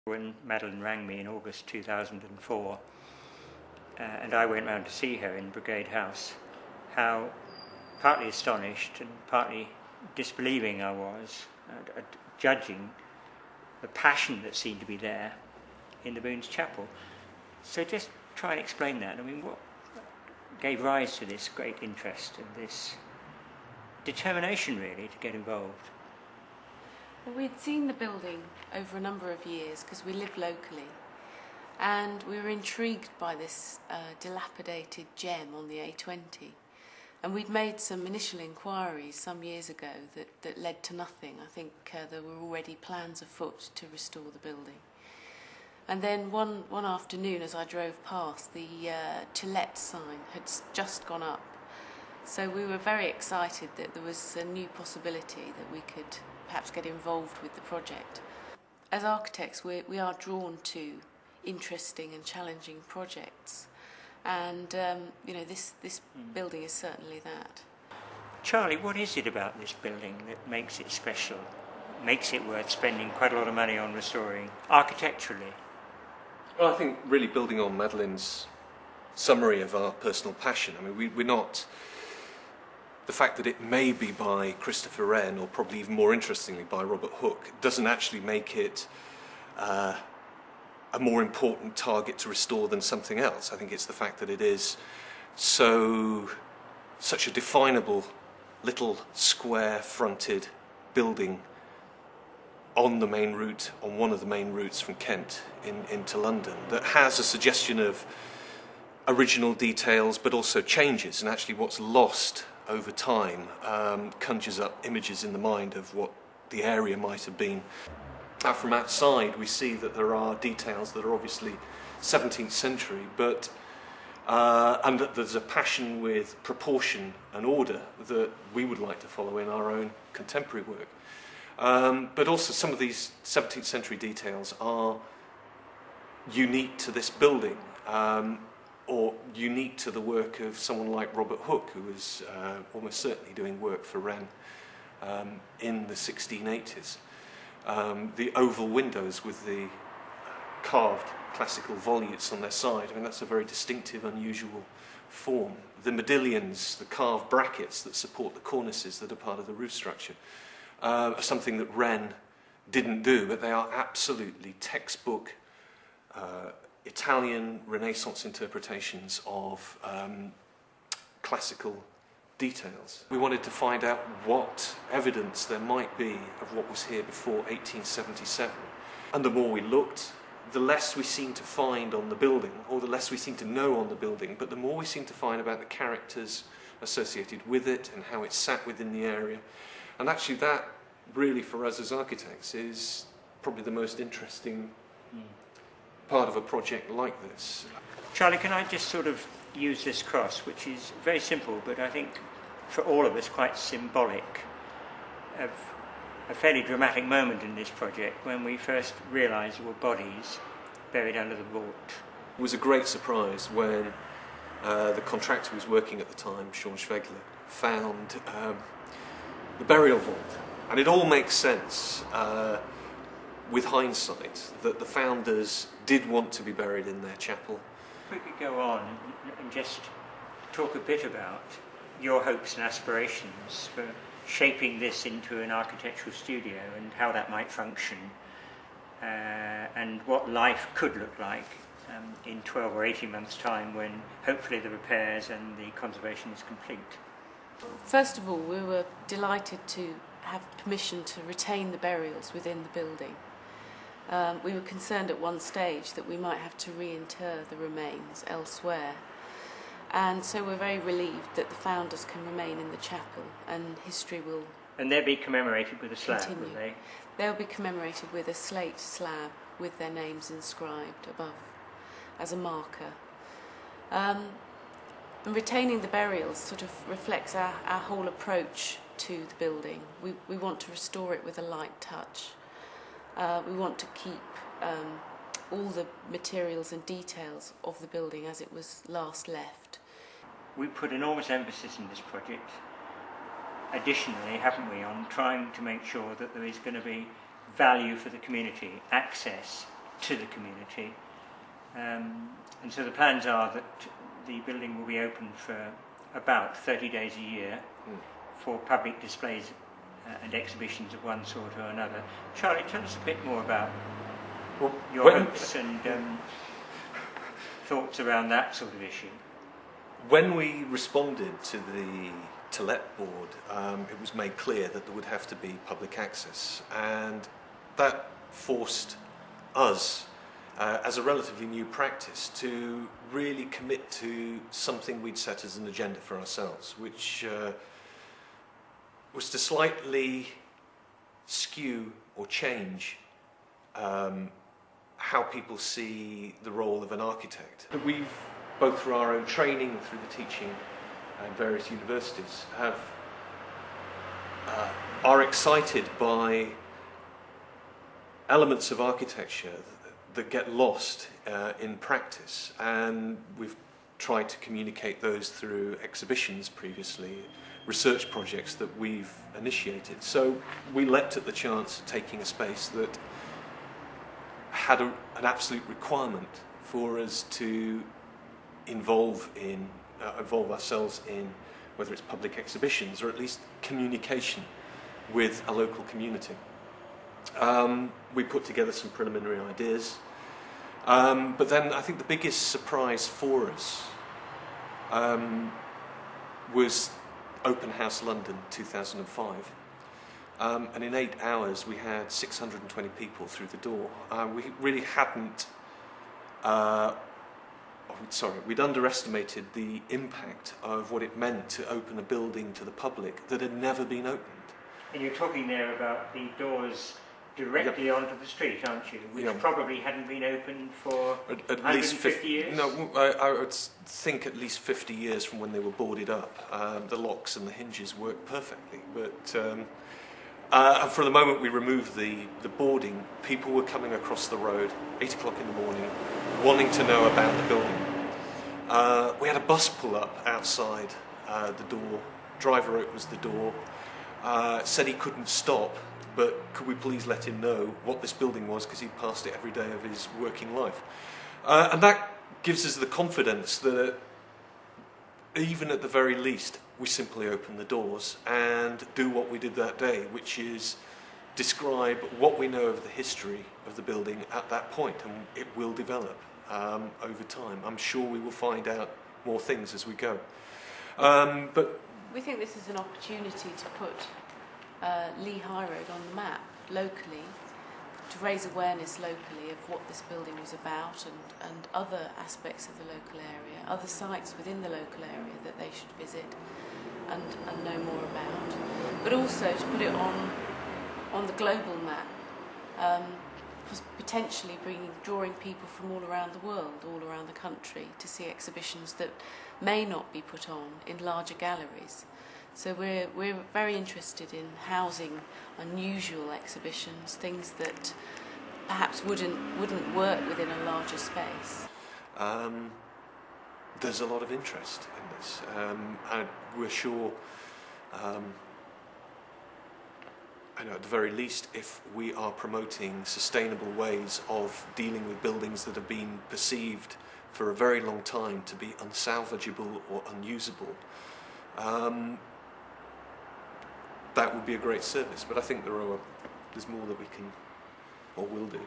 When Madeline rang me in August 2004 and I went round to see her in Brigade House, how partly astonished and partly disbelieving I was at judging the passion that seemed to be there in the Boone's chapel. So just try and explain that. I mean, what gave rise to this great interest and this determination really to get involved? Well, we'd seen the building over a number of years because we live locally, and we were intrigued by this dilapidated gem on the A20, and we'd made some initial inquiries some years ago that led to nothing. I think there were already plans afoot to restore the building. And then one afternoon as I drove past, the to let sign had just gone up, so we were very excited that there was a new possibility that we could perhaps get involved with the project. As architects, we are drawn to interesting and challenging projects, and this building is certainly that. Charlie, what is it about this building that makes it special, makes it worth spending quite a lot of money on restoring architecturally? Well, I think really building on Madeline's summary of our personal passion. I mean, we're not. The fact that it may be by Christopher Wren, or probably even more interestingly by Robert Hooke, doesn't actually make it a more important target to restore than something else. I think it's the fact that it is such a definable little square-fronted building on the main route, on one of the main routes from Kent into London, that has a suggestion of original details but also changes, and actually what's lost over time conjures up images in the mind of what the area might have been. From outside we see that there are details that are obviously 17th century, but and that there's a passion with proportion and order that we would like to follow in our own contemporary work. But also some of these 17th century details are unique to this building, or unique to the work of someone like Robert Hooke, who was almost certainly doing work for Wren in the 1680s. The oval windows with the carved classical volutes on their side, I mean, that's a very distinctive, unusual form. The modillions, the carved brackets that support the cornices that are part of the roof structure, are something that Wren didn't do, but they are absolutely textbook Italian Renaissance interpretations of classical details. We wanted to find out what evidence there might be of what was here before 1877. And the more we looked, the less we seemed to find on the building, or the less we seemed to know on the building, but the more we seemed to find about the characters associated with it and how it sat within the area. And actually that, really, for us as architects, is probably the most interesting part of a project like this. Charlie, can I just sort of use this cross, which is very simple, but I think for all of us quite symbolic of a fairly dramatic moment in this project when we first realised there were bodies buried under the vault. It was a great surprise when the contractor who was working at the time, Sean Schwegler, found the burial vault. And it all makes sense with hindsight that the founders did want to be buried in their chapel. If we could go on and just talk a bit about your hopes and aspirations for shaping this into an architectural studio and how that might function, and what life could look like in 12 or 18 months' time when hopefully the repairs and the conservation is complete. First of all, we were delighted to have permission to retain the burials within the building. We were concerned at one stage that we might have to reinter the remains elsewhere, and so we're very relieved that the founders can remain in the chapel and history will And they'll be commemorated with a slab, continue. will they? They'll be commemorated with a slate slab with their names inscribed above as a marker. And retaining the burials sort of reflects our whole approach to the building. We want to restore it with a light touch. We want to keep all the materials and details of the building as it was last left. We put enormous emphasis in this project, additionally, haven't we, on trying to make sure that there is going to be value for the community, access to the community. And so the plans are that the building will be open for about 30 days a year for public displays and exhibitions of one sort or another. Charlie, tell us a bit more about your hopes and thoughts around that sort of issue. When we responded to the to let board, it was made clear that there would have to be public access, and that forced us, as a relatively new practice, to really commit to something we'd set as an agenda for ourselves, which was to slightly skew or change how people see the role of an architect. We've, both through our own training and through the teaching at various universities, are excited by elements of architecture that get lost in practice, and we've tried to communicate those through exhibitions previously, research projects that we've initiated. So we leapt at the chance of taking a space that had an absolute requirement for us to involve ourselves in, whether it's public exhibitions or at least communication with a local community. We put together some preliminary ideas, but then I think the biggest surprise for us was Open House London 2005. And in 8 hours we had 620 people through the door. We really hadn't, we'd underestimated the impact of what it meant to open a building to the public that had never been opened. And you're talking there about the doors directly onto the street, aren't you? Which probably hadn't been opened for at 150 years? No, I would think at least 50 years from when they were boarded up. The locks and the hinges worked perfectly, but for the moment we removed the boarding, people were coming across the road, 8 o'clock in the morning, wanting to know about the building. We had a bus pull up outside the door. Driver opens the door, said he couldn't stop, but could we please let him know what this building was, because he'd passed it every day of his working life. And that gives us the confidence that even at the very least we simply open the doors and do what we did that day, which is describe what we know of the history of the building at that point, and it will develop over time. I'm sure we will find out more things as we go. But we think this is an opportunity to put Lee High Road on the map locally, to raise awareness locally of what this building was about, and other aspects of the local area, other sites within the local area that they should visit and know more about, but also to put it on the global map, potentially drawing people from all around the world, all around the country, to see exhibitions that may not be put on in larger galleries. So we're very interested in housing unusual exhibitions, things that perhaps wouldn't work within a larger space. There's a lot of interest in this, and we're sure, at the very least, if we are promoting sustainable ways of dealing with buildings that have been perceived for a very long time to be unsalvageable or unusable, that would be a great service. But I think there's more that we can or will do.